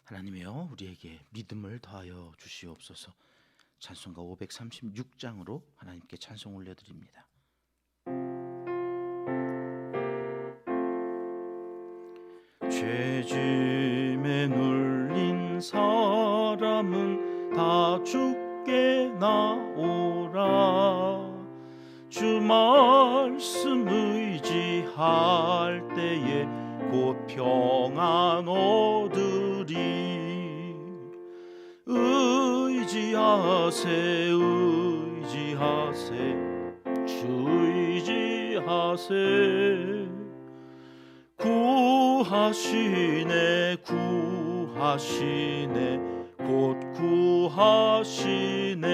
하나님이여 우리에게 믿음을 더하여 주시옵소서. 찬송가 536장으로 하나님께 찬송 올려드립니다. 죄짐에 눌린 사람은 다 주께 나오라. 주 말씀 의지할 때에 곧 평안 얻으리. 의지하세 의지하세 주 의지하세. 구하시네 구하시네 곧 구하시네.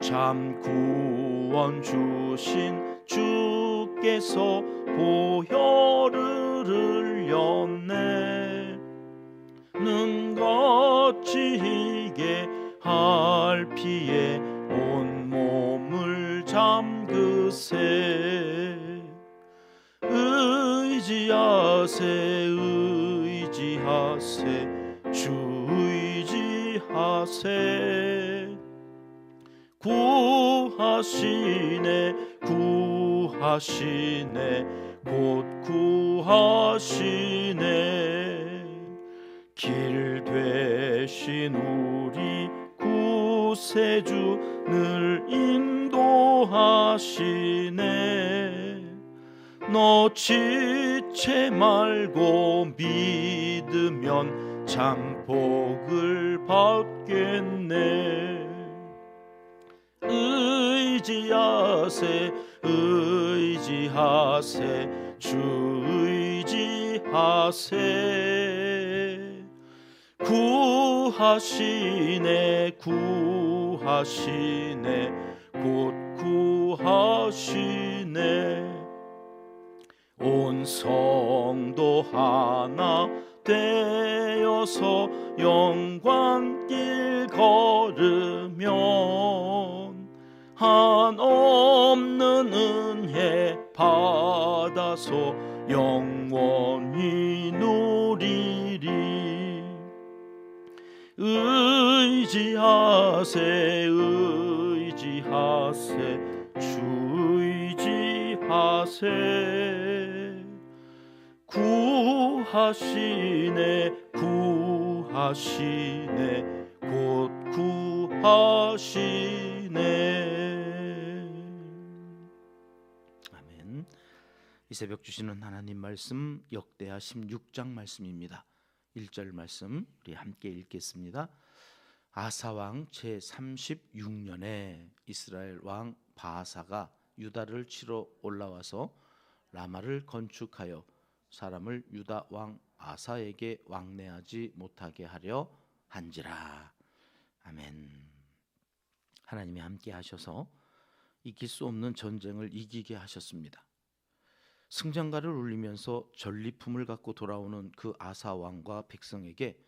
참 구원 주신 주께서 보혈을 흘렸네. 눈 거치게 할 피에 온몸을 잠그세. 의지하세 의지하세 주 의지하세. 구하시네 구하시네 곧 구하시네. 길 되신 우리 구세주 늘 인도하시네. 놓치지 말고 믿으면 참 복을 받겠네. 의지하세 의지하세 주 의지하세. 구하시네 구하시네 곧 구하시네. 온 성도 하나 되어서 영광길 걸으면 한없는 은혜 받아서 영원히 누리리. 의지하세 의지하세 주 의지하세. 구하시네 구하시네 곧 구하시네. 아멘. 이 새벽 주시는 하나님 말씀 역대하 16장 말씀입니다. 1절 말씀 우리 함께 읽겠습니다. 아사왕 제36년에 이스라엘 왕 바아사가 유다를 치러 올라와서 라마를 건축하여 사람을 유다 왕 아사에게 왕래하지 못하게 하려 한지라. 아멘. 하나님이 함께 하셔서 이길 수 없는 전쟁을 이기게 하셨습니다. 승전가를 울리면서 전리품을 갖고 돌아오는 그 아사 왕과 백성에게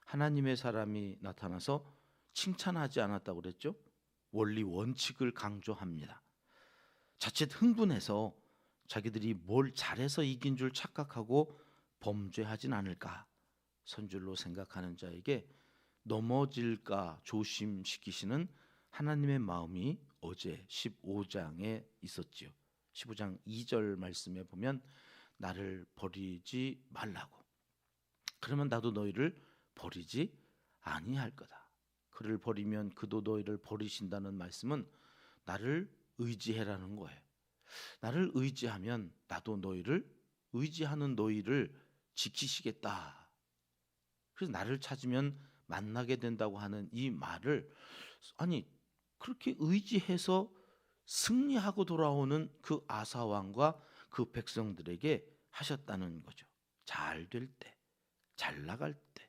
하나님의 사람이 나타나서 칭찬하지 않았다고 그랬죠? 원리 원칙을 강조합니다. 자칫 흥분해서 자기들이 뭘 잘해서 이긴 줄 착각하고 범죄하진 않을까 선줄로 생각하는 자에게 넘어질까 조심시키시는 하나님의 마음이 어제 15장에 있었지요. 15장 2절 말씀에 보면 나를 버리지 말라고, 그러면 나도 너희를 버리지 아니할 거다. 그를 버리면 그도 너희를 버리신다는 말씀은 나를 의지해라는 거예요. 나를 의지하면 나도 너희를 의지하는 너희를 지키시겠다. 그래서 나를 찾으면 만나게 된다고 하는 이 말을, 아니 그렇게 의지해서 승리하고 돌아오는 그 아사 왕과 그 백성들에게 하셨다는 거죠. 잘 될 때, 잘 나갈 때,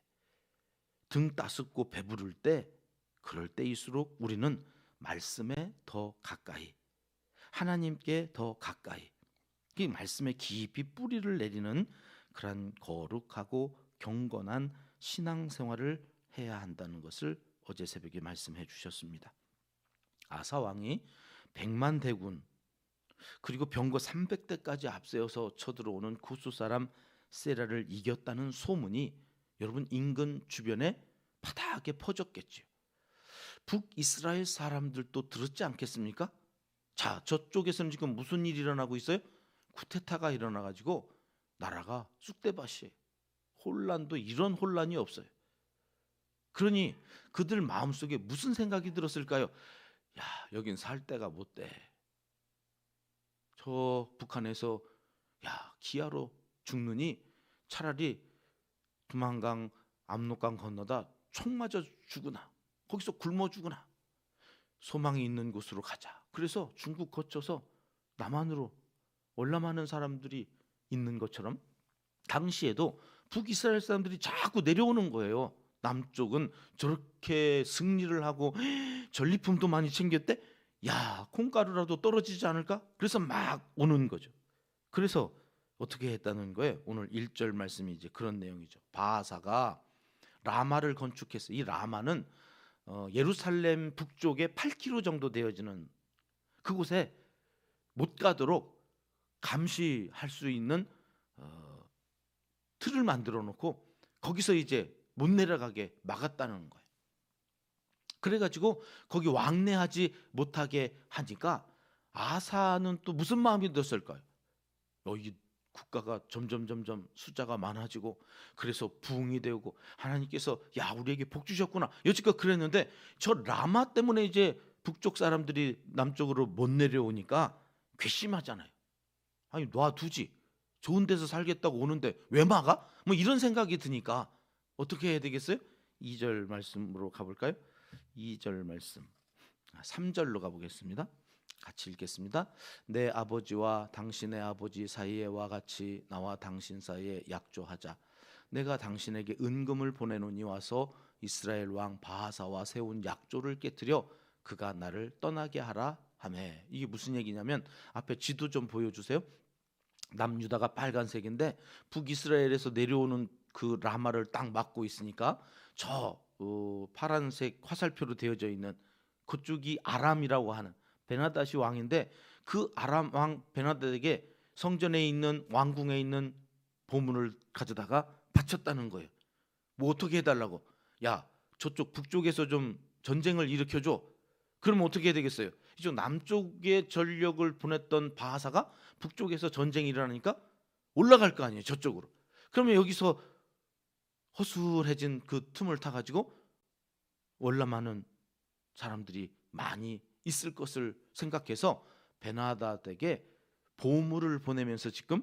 등 따숩고 배부를 때, 그럴 때일수록 우리는 말씀에 더 가까이, 하나님께 더 가까이, 이 말씀에 깊이 뿌리를 내리는 그런 거룩하고 경건한 신앙생활을 해야 한다는 것을 어제 새벽에 말씀해 주셨습니다. 아사 왕이 100만 대군 그리고 병거 300대까지 앞세워서 쳐들어오는 구스 사람 세라를 이겼다는 소문이 여러분 인근 주변에 바닥에 퍼졌겠지요. 북이스라엘 사람들도 들었지 않겠습니까? 자, 저쪽에서는 지금 무슨 일이 일어나고 있어요? 쿠데타가 일어나가지고 나라가 쑥대밭이에요. 혼란도 이런 혼란이 없어요. 그러니 그들 마음속에 무슨 생각이 들었을까요? 야, 여긴 살 데가 못 돼. 저 북한에서 야, 기아로 죽느니 차라리 두만강, 압록강 건너다 총 맞아 죽으나, 거기서 굶어 죽으나 소망이 있는 곳으로 가자. 그래서 중국 거쳐서 남한으로 월남하는 사람들이 있는 것처럼 당시에도 북이스라엘 사람들이 자꾸 내려오는 거예요. 남쪽은 저렇게 승리를 하고 전리품도 많이 챙겼대. 야, 콩가루라도 떨어지지 않을까? 그래서 막 오는 거죠. 그래서 어떻게 했다는 거예요? 오늘 1절 말씀이 이제 그런 내용이죠. 바하사가 라마를 건축했어요. 이 라마는 예루살렘 북쪽에 8km 정도 되어지는 그곳에 못 가도록 감시할 수 있는 틀을 만들어 놓고 거기서 이제 못 내려가게 막았다는 거예요. 그래가지고 거기 왕래하지 못하게 하니까 아사는 또 무슨 마음이 들었을까요? 이 국가가 점점 숫자가 많아지고 그래서 부흥이 되고 하나님께서 야, 우리에게 복 주셨구나 여지껏 그랬는데 저 라마 때문에 이제 북쪽 사람들이 남쪽으로 못 내려오니까 괘씸하잖아요. 아니 놔두지, 좋은 데서 살겠다고 오는데 왜 막아? 뭐 이런 생각이 드니까 어떻게 해야 되겠어요? 2절 말씀으로 가볼까요? 2절 말씀 3절로 가보겠습니다. 같이 읽겠습니다. 내 아버지와 당신의 아버지 사이에와 같이 나와 당신 사이에 약조하자. 내가 당신에게 은금을 보내노니 와서 이스라엘 왕 바하사와 세운 약조를 깨뜨려 그가 나를 떠나게 하라 하매. 이게 무슨 얘기냐면 앞에 지도 좀 보여주세요. 남유다가 빨간색인데 북이스라엘에서 내려오는 그 라마를 딱 막고 있으니까 저 파란색 화살표로 되어져 있는 그쪽이 아람이라고 하는 베나닷이 왕인데 그 아람 왕 베나닷에게 성전에 있는 왕궁에 있는 보물을 가져다가 바쳤다는 거예요. 뭐 어떻게 해달라고? 야, 저쪽 북쪽에서 좀 전쟁을 일으켜줘. 그러면 어떻게 해야 되겠어요? 이쪽 남쪽에 전력을 보냈던 바하사가 북쪽에서 전쟁이 일어나니까 올라갈 거 아니에요, 저쪽으로. 그러면 여기서 허술해진 그 틈을 타가지고 월남하는 사람들이 많이 있을 것을 생각해서 베나닷에게 보물을 보내면서 지금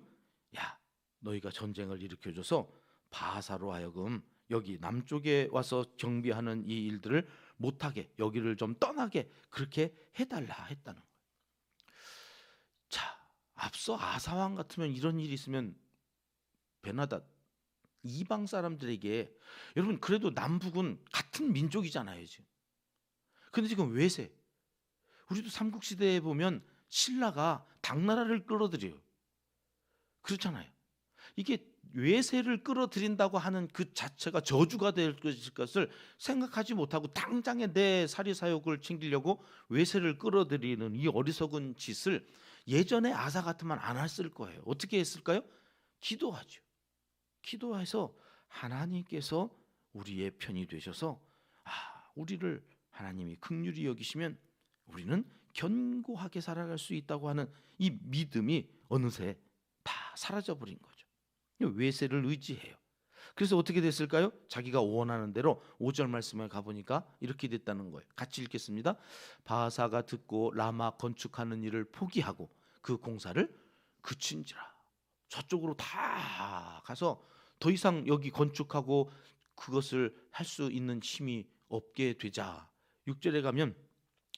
야, 너희가 전쟁을 일으켜줘서 바하사로 하여금 여기 남쪽에 와서 경비하는 이 일들을 못하게, 여기를 좀 떠나게 그렇게 해달라 했다는 거예요. 자, 앞서 아사왕 같으면 이런 일이 있으면 베나닷 이방 사람들에게, 여러분 그래도 남북은 같은 민족이잖아요 지금. 근데 지금 외세, 우리도 삼국시대에 보면 신라가 당나라를 끌어들여요. 그렇잖아요. 이게 외세를 끌어들인다고 하는 그 자체가 저주가 될 것을 생각하지 못하고 당장에 내 사리사욕을 챙기려고 외세를 끌어들이는 이 어리석은 짓을 예전에 아사 같으면 안 했을 거예요. 어떻게 했을까요? 기도하죠. 기도해서 하나님께서 우리의 편이 되셔서 우리를 하나님이 긍휼히 여기시면 우리는 견고하게 살아갈 수 있다고 하는 이 믿음이 어느새 다 사라져버린 거죠. 외세를 의지해요. 그래서 어떻게 됐을까요? 자기가 원하는 대로 5절 말씀에 가보니까 이렇게 됐다는 거예요. 같이 읽겠습니다. 바하사가 듣고 라마 건축하는 일을 포기하고 그 공사를 그친지라. 저쪽으로 다 가서 더 이상 여기 건축하고 그것을 할 수 있는 힘이 없게 되자. 6절에 가면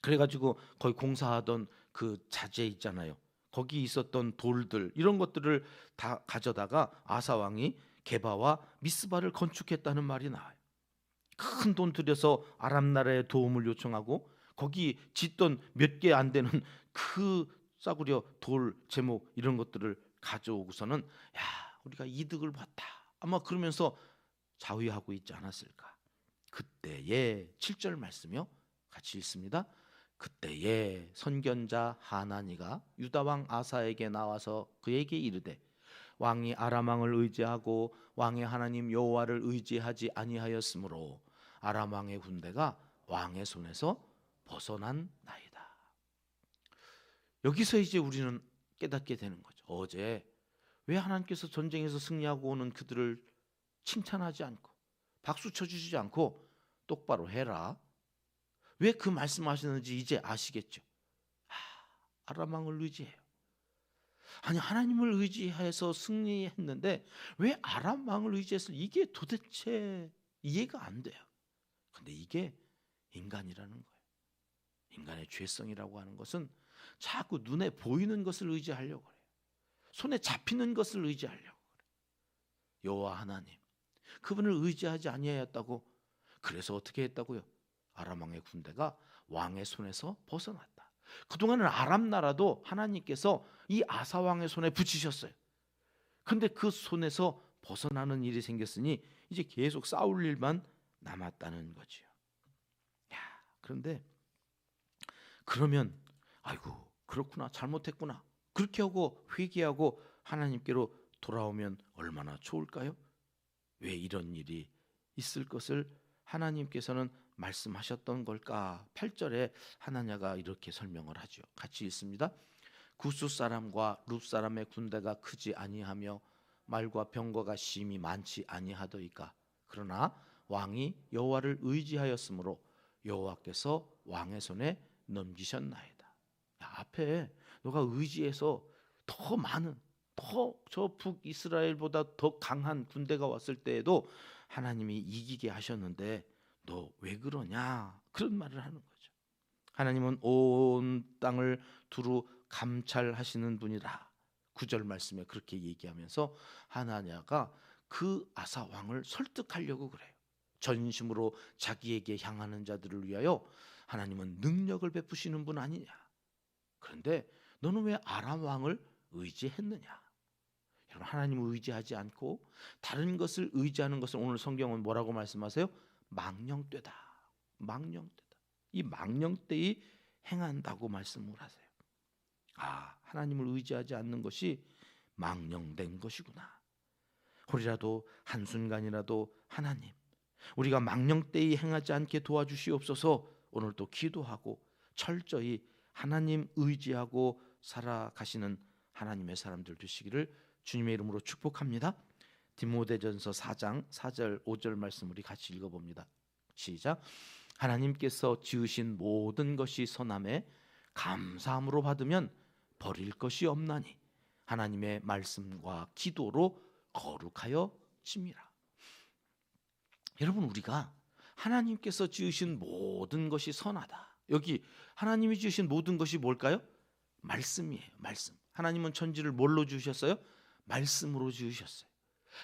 그래가지고 거기 공사하던 그 자재 있잖아요. 거기 있었던 돌들 이런 것들을 다 가져다가 아사 왕이 게바와 미스바를 건축했다는 말이 나와요. 큰 돈 들여서 아람 나라의 도움을 요청하고 거기 짓던 몇 개 안 되는 그 싸구려 돌 제목 이런 것들을 가져오고서는 야, 우리가 이득을 봤다 아마 그러면서 자위하고 있지 않았을까. 그때의 7절 말씀이요. 같이 읽습니다. 그때에 선견자 하나니가 유다 왕 아사에게 나와서 그에게 이르되 왕이 아람 왕을 의지하고 왕의 하나님 여호와를 의지하지 아니하였으므로 아람 왕의 군대가 왕의 손에서 벗어난 나이다. 여기서 이제 우리는 깨닫게 되는 거죠. 어제 왜 하나님께서 전쟁에서 승리하고 오는 그들을 칭찬하지 않고 박수 쳐주지 않고 똑바로 해라, 왜 그 말씀하시는지 이제 아시겠죠. 아람 왕을 의지해요. 아니, 하나님을 의지해서 승리했는데 왜 아람 왕을 의지해서, 이게 도대체 이해가 안 돼요. 근데 이게 인간이라는 거예요. 인간의 죄성이라고 하는 것은 자꾸 눈에 보이는 것을 의지하려고 해요. 손에 잡히는 것을 의지하려고 그래요. 여호와 하나님, 그분을 의지하지 아니하였다고. 그래서 어떻게 했다고요? 아람 왕의 군대가 왕의 손에서 벗어났다. 그동안은 아람 나라도 하나님께서 이 아사 왕의 손에 붙이셨어요. 근데 그 손에서 벗어나는 일이 생겼으니 이제 계속 싸울 일만 남았다는 거지요. 그런데 그러면 아이고 그렇구나, 잘못했구나, 그렇게 하고 회개하고 하나님께로 돌아오면 얼마나 좋을까요? 왜 이런 일이 있을 것을 하나님께서는 말씀하셨던 걸까? 8절에 하나냐가 이렇게 설명을 하죠. 같이 읽습니다. 구스 사람과 룹 사람의 군대가 크지 아니하며 말과 병거가 심히 많지 아니하더이까. 그러나 왕이 여호와를 의지하였으므로 여호와께서 왕의 손에 넘기셨나이다. 앞에 너가 의지해서 더 많은, 더 저 북이스라엘보다 더 강한 군대가 왔을 때에도 하나님이 이기게 하셨는데 너 왜 그러냐, 그런 말을 하는 거죠. 하나님은 온 땅을 두루 감찰하시는 분이라. 9절 말씀에 그렇게 얘기하면서 하나냐가 그 아사 왕을 설득하려고 그래요. 전심으로 자기에게 향하는 자들을 위하여 하나님은 능력을 베푸시는 분 아니냐. 그런데 너는 왜 아람 왕을 의지했느냐? 여러분, 하나님을 의지하지 않고 다른 것을 의지하는 것을 오늘 성경은 뭐라고 말씀하세요? 망령되다. 망령되다. 이 망령되이 행한다고 말씀을 하세요. 하나님을 의지하지 않는 것이 망령된 것이구나. 혹이라도 한순간이라도 하나님, 우리가 망령되이 행하지 않게 도와주시옵소서. 오늘도 기도하고 철저히 하나님 의지하고 살아가시는 하나님의 사람들 되시기를 주님의 이름으로 축복합니다. 디모데전서 4장 4절 5절 말씀 우리 같이 읽어봅니다. 시작. 하나님께서 지으신 모든 것이 선함에 감사함으로 받으면 버릴 것이 없나니 하나님의 말씀과 기도로 거룩하여 짐이라. 여러분, 우리가 하나님께서 지으신 모든 것이 선하다. 여기 하나님이 지으신 모든 것이 뭘까요? 말씀이에요. 말씀. 하나님은 천지를 뭘로 지으셨어요? 말씀으로 지으셨어요.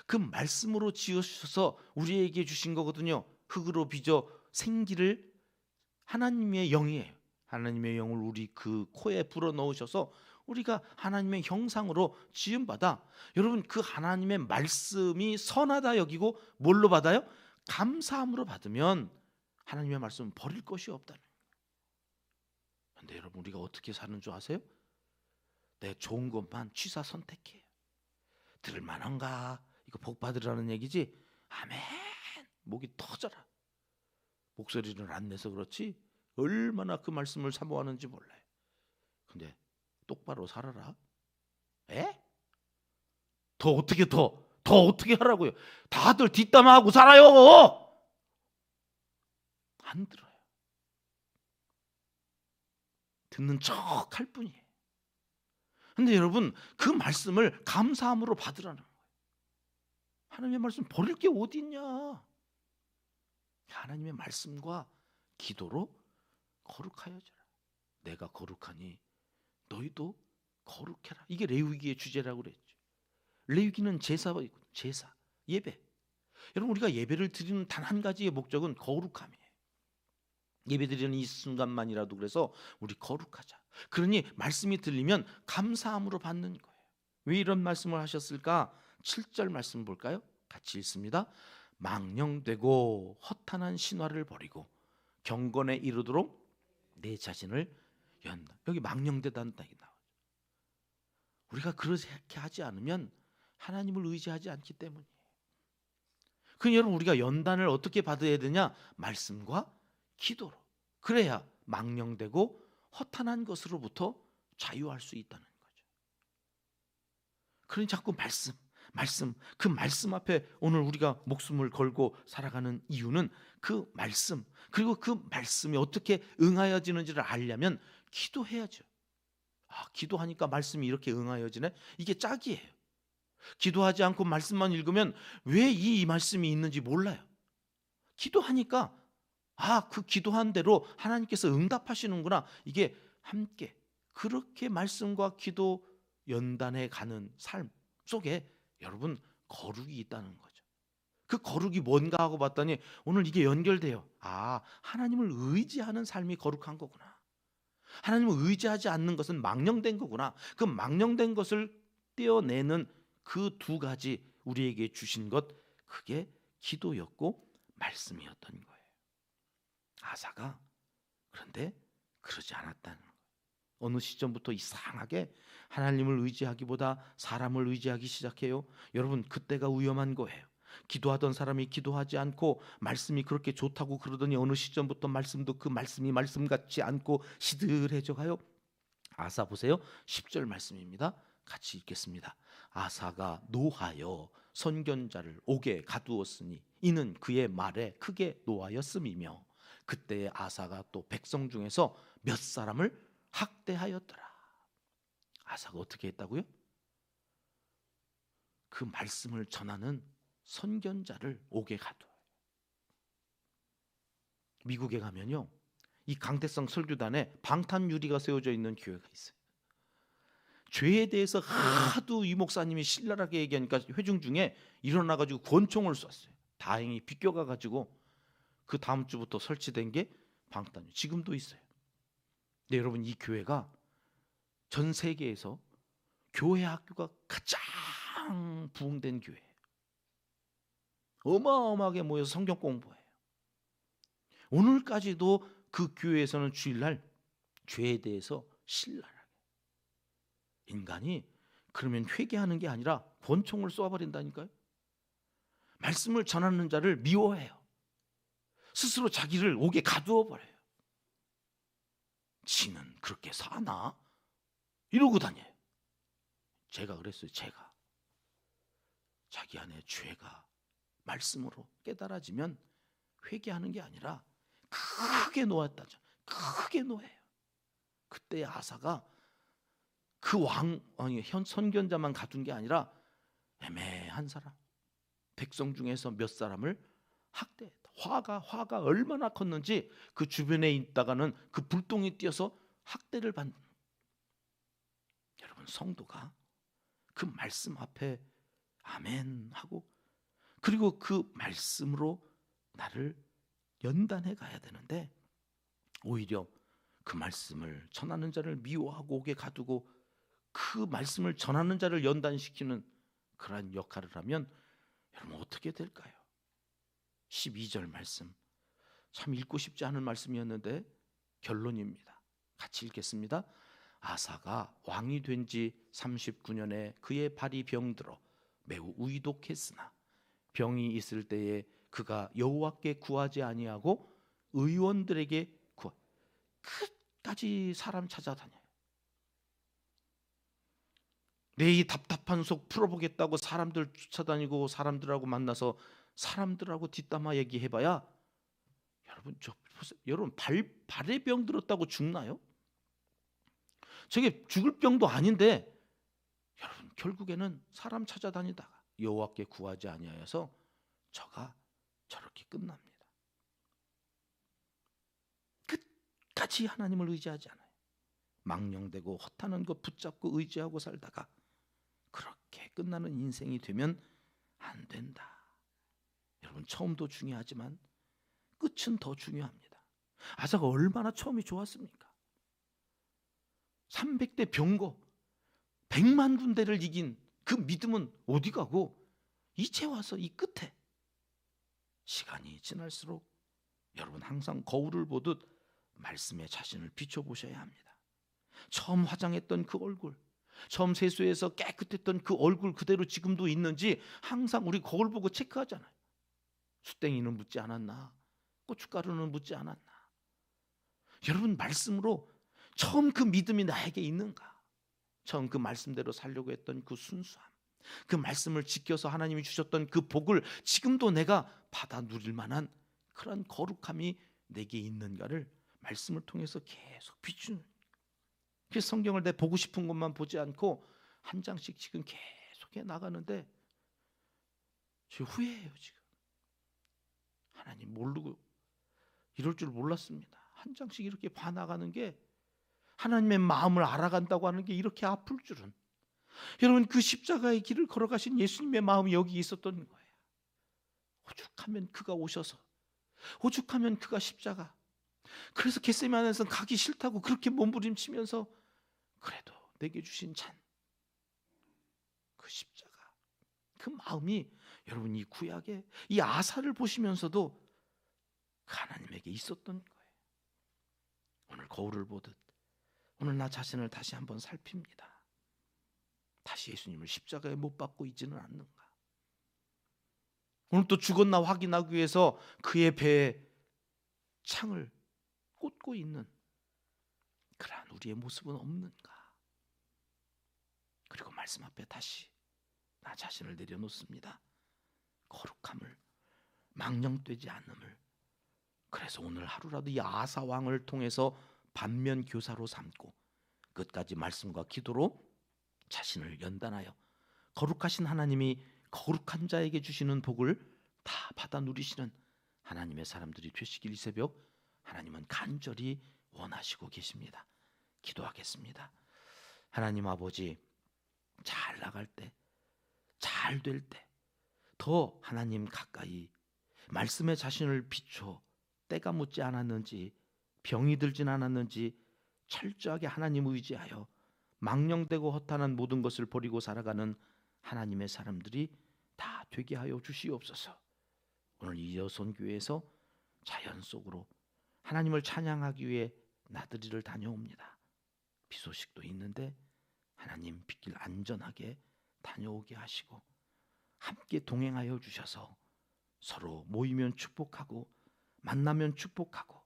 그 말씀으로 지으셔서 우리에게 주신 거거든요. 흙으로 빚어 생기를, 하나님의 영이에요. 하나님의 영을 우리 그 코에 불어 넣으셔서 우리가 하나님의 형상으로 지음받아, 여러분 그 하나님의 말씀이 선하다 여기고 뭘로 받아요? 감사함으로 받으면 하나님의 말씀은 버릴 것이 없다는 거예요. 그런데 여러분, 우리가 어떻게 사는 줄 아세요? 내 좋은 것만 취사 선택해요. 들을 만한가? 이거 복 받으라는 얘기지? 아멘. 목이 터져라. 목소리를 안 내서 그렇지 얼마나 그 말씀을 사모하는지 몰라요. 근데 똑바로 살아라. 에? 더 어떻게 더 어떻게 하라고요? 다들 뒷담화하고 살아요. 안 들어요. 듣는 척 할 뿐이에요. 근데 여러분, 그 말씀을 감사함으로 받으라는 거예요. 하나님의 말씀 버릴 게 어디 있냐? 하나님의 말씀과 기도로 거룩하여져라. 내가 거룩하니 너희도 거룩해라. 이게 레위기의 주제라고 그랬죠. 레위기는 제사이고, 제사, 예배. 여러분, 우리가 예배를 드리는 단 한 가지의 목적은 거룩함이에요. 예배 드리는 이 순간만이라도 그래서 우리 거룩하자. 그러니 말씀이 들리면 감사함으로 받는 거예요. 왜 이런 말씀을 하셨을까? 7절 말씀 볼까요? 같이 읽습니다. 망령되고 허탄한 신화를 버리고 경건에 이르도록 내 자신을 연다. 여기 망령되다는 단이 나와요. 우리가 그렇게 하지 않으면 하나님을 의지하지 않기 때문이에요. 그 여러분, 우리가 연단을 어떻게 받아야 되냐? 말씀과 기도로. 그래야 망령되고 허탄한 것으로부터 자유할 수 있다는 거죠. 그러니 자꾸 말씀, 그 말씀 앞에 오늘 우리가 목숨을 걸고 살아가는 이유는 그 말씀, 그리고 그 말씀이 어떻게 응하여지는지를 알려면 기도해야죠. 기도하니까 말씀이 이렇게 응하여지네? 이게 짝이에요. 기도하지 않고 말씀만 읽으면 왜 이 말씀이 있는지 몰라요. 기도하니까 그 기도한 대로 하나님께서 응답하시는구나. 이게 함께 그렇게 말씀과 기도 연단해 가는 삶 속에 여러분 거룩이 있다는 거죠. 그 거룩이 뭔가 하고 봤더니 오늘 이게 연결돼요. 하나님을 의지하는 삶이 거룩한 거구나. 하나님을 의지하지 않는 것은 망령된 거구나. 그 망령된 것을 떼어내는 그 두 가지 우리에게 주신 것, 그게 기도였고 말씀이었던 거예요. 아사가 그런데 그러지 않았다는 거예요. 어느 시점부터 이상하게 하나님을 의지하기보다 사람을 의지하기 시작해요. 여러분, 그때가 위험한 거예요. 기도하던 사람이 기도하지 않고 말씀이 그렇게 좋다고 그러더니 어느 시점부터 말씀도 그 말씀이 말씀 같지 않고 시들해져 가요. 아사 보세요. 10절 말씀입니다. 같이 읽겠습니다. 아사가 노하여 선견자를 옥에 가두었으니 이는 그의 말에 크게 노하였음이며 그때의 아사가 또 백성 중에서 몇 사람을 학대하였더라. 아사가 어떻게 했다고요? 그 말씀을 전하는 선견자를 옥에 가둬요. 미국에 가면요, 이 강대성 설교단에 방탄 유리가 세워져 있는 교회가 있어요. 죄에 대해서 하도 이 목사님이 신랄하게 얘기하니까 회중 중에 일어나가지고 권총을 쐈어요. 다행히 비껴가가지고 그 다음 주부터 설치된 게 방탄. 지금도 있어요. 근데 여러분, 이 교회가 전 세계에서 교회 학교가 가장 부흥된 교회예요. 어마어마하게 모여서 성경 공부해요. 오늘까지도 그 교회에서는 주일날 죄에 대해서 신랄하게, 인간이 그러면 회개하는 게 아니라 권총을 쏘아버린다니까요. 말씀을 전하는 자를 미워해요. 스스로 자기를 옥에 가두어 버려요. 지는 그렇게 사나? 이러고 다녀요. 제가 그랬어요. 제가 자기 안에 죄가 말씀으로 깨달아지면 회개하는 게 아니라 크게 놓았다죠. 크게 놓아요. 그때 아사가 그 선견자만 가둔 게 아니라 애매한 사람, 백성 중에서 몇 사람을 학대했다. 화가 얼마나 컸는지 그 주변에 있다가는 그 불똥이 뛰어서 학대를 받는. 여러분, 성도가 그 말씀 앞에 아멘 하고, 그리고 그 말씀으로 나를 연단해 가야 되는데, 오히려 그 말씀을 전하는 자를 미워하고 옥에 가두고 그 말씀을 전하는 자를 연단시키는 그러한 역할을 하면 여러분 어떻게 될까요? 12절 말씀, 참 읽고 싶지 않은 말씀이었는데 결론입니다. 같이 읽겠습니다. 아사가 왕이 된 지 39년에 그의 발이 병들어 매우 의독했으나 병이 있을 때에 그가 여호와께 구하지 아니하고 의원들에게 끝까지 사람 찾아다녀요. 내 이 답답한 속 풀어보겠다고 사람들 쫓아다니고 사람들하고 만나서 사람들하고 뒷담화 얘기해봐야 여러분 발에 병 들었다고 죽나요? 저게 죽을 병도 아닌데 여러분 결국에는 사람 찾아다니다가 여호와께 구하지 아니하여서 저가 저렇게 끝납니다. 끝까지 하나님을 의지하지 않아요. 망령되고 허탄한 것 붙잡고 의지하고 살다가 그렇게 끝나는 인생이 되면 안 된다. 여러분, 처음도 중요하지만 끝은 더 중요합니다. 아사가 얼마나 처음이 좋았습니까? 300대 병거 100만 군대를 이긴 그 믿음은 어디 가고 이제 와서 이 끝에 시간이 지날수록 여러분 항상 거울을 보듯 말씀에 자신을 비춰보셔야 합니다. 처음 화장했던 그 얼굴, 처음 세수해서 깨끗했던 그 얼굴 그대로 지금도 있는지 항상 우리 거울 보고 체크하잖아요. 수땡이는 묻지 않았나? 고춧가루는 묻지 않았나? 여러분, 말씀으로 처음 그 믿음이 나에게 있는가? 처음 그 말씀대로 살려고 했던 그 순수함, 그 말씀을 지켜서 하나님이 주셨던 그 복을 지금도 내가 받아 누릴 만한 그런 거룩함이 내게 있는가를 말씀을 통해서 계속 비추는. 그래서 성경을 내 보고 싶은 것만 보지 않고 한 장씩 지금 계속해 나가는데 저 후회해요. 지금 하나님 모르고 이럴 줄 몰랐습니다. 한 장씩 이렇게 봐나가는 게, 하나님의 마음을 알아간다고 하는 게 이렇게 아플 줄은. 여러분, 그 십자가의 길을 걸어가신 예수님의 마음이 여기 있었던 거예요. 오죽하면 그가 오셔서, 오죽하면 그가 십자가, 그래서 겟세마네에서 가기 싫다고 그렇게 몸부림치면서 그래도 내게 주신 잔, 그 십자가, 그 마음이 여러분 이 구약의 이 아사를 보시면서도 하나님에게 있었던 거예요. 오늘 거울을 보듯 오늘 나 자신을 다시 한번 살핍니다. 다시 예수님을 십자가에 못 박고 있지는 않는가? 오늘 또 죽었나 확인하기 위해서 그의 배에 창을 꽂고 있는 그러한 우리의 모습은 없는가? 그리고 말씀 앞에 다시 나 자신을 내려놓습니다. 거룩함을, 망령되지 않음을. 그래서 오늘 하루라도 이 아사 왕을 통해서 반면 교사로 삼고 끝까지 말씀과 기도로 자신을 연단하여 거룩하신 하나님이 거룩한 자에게 주시는 복을 다 받아 누리시는 하나님의 사람들이 되시길 이 새벽 하나님은 간절히 원하시고 계십니다. 기도하겠습니다. 하나님 아버지, 잘 나갈 때, 잘 될 때 더 하나님 가까이 말씀에 자신을 비춰 때가 묻지 않았는지, 병이 들진 않았는지 철저하게 하나님 의지하여 망령되고 허탄한 모든 것을 버리고 살아가는 하나님의 사람들이 다 되게 하여 주시옵소서. 오늘 이 여선교회에서 자연 속으로 하나님을 찬양하기 위해 나들이를 다녀옵니다. 비 소식도 있는데 하나님 빗길 안전하게 다녀오게 하시고 함께 동행하여 주셔서 서로 모이면 축복하고 만나면 축복하고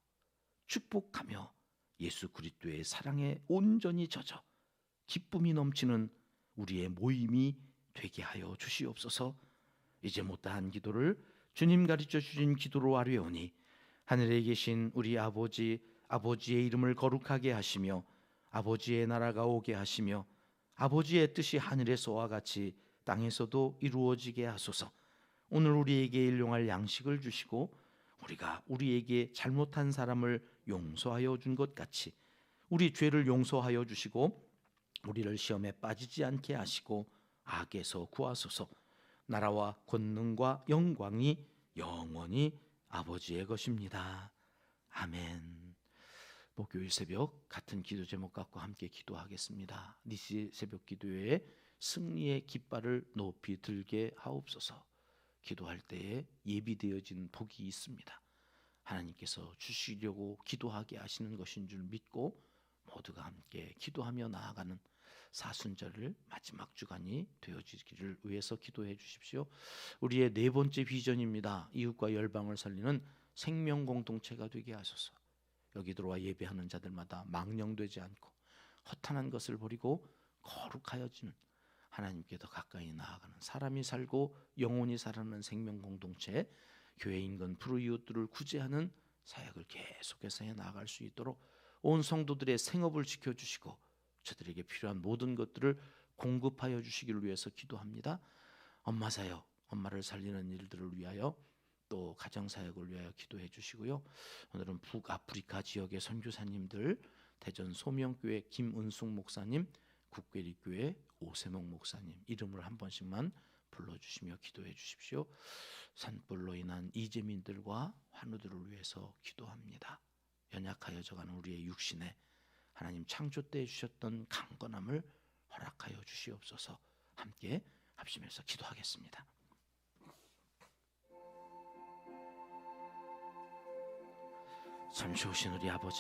축복하며 예수 그리스도의 사랑에 온전히 젖어 기쁨이 넘치는 우리의 모임이 되게 하여 주시옵소서. 이제 못다한 기도를 주님 가르쳐 주신 기도로 아뢰오니 하늘에 계신 우리 아버지, 아버지의 이름을 거룩하게 하시며 아버지의 나라가 오게 하시며 아버지의 뜻이 하늘에서와 같이 땅에서도 이루어지게 하소서. 오늘 우리에게 일용할 양식을 주시고 우리가 우리에게 잘못한 사람을 용서하여 준 것 같이 우리 죄를 용서하여 주시고 우리를 시험에 빠지지 않게 하시고 악에서 구하소서. 나라와 권능과 영광이 영원히 아버지의 것입니다. 아멘. 목요일 새벽 같은 기도 제목 갖고 함께 기도하겠습니다. 니시 새벽 기도회에 승리의 깃발을 높이 들게 하옵소서. 기도할 때에 예비되어진 복이 있습니다. 하나님께서 주시려고 기도하게 하시는 것인 줄 믿고 모두가 함께 기도하며 나아가는 사순절을 마지막 주간이 되어지기를 위해서 기도해 주십시오. 우리의 네 번째 비전입니다. 이웃과 열방을 살리는 생명 공동체가 되게 하소서. 여기 들어와 예배하는 자들마다 망령되지 않고 허탄한 것을 버리고 거룩하여지는 하나님께 더 가까이 나아가는 사람이 살고 영혼이 살아나는 생명 공동체, 교회 인근 불우이웃들을 구제하는 사역을 계속해서 해 나아갈 수 있도록 온 성도들의 생업을 지켜주시고 저들에게 필요한 모든 것들을 공급하여 주시기를 위해서 기도합니다. 엄마 사역, 엄마를 살리는 일들을 위하여 또 가정사역을 위하여 기도해 주시고요. 오늘은 북아프리카 지역의 선교사님들, 대전 소명교회 김은숙 목사님, 국계리교회 오세목 목사님 이름을 한 번씩만 불러주시며 기도해 주십시오. 산불로 인한 이재민들과 환우들을 위해서 기도합니다. 연약하여 져가는 우리의 육신에 하나님 창조 때 주셨던 강건함을 허락하여 주시옵소서. 함께 합심해서 기도하겠습니다. 참 좋으신 우리 아버지,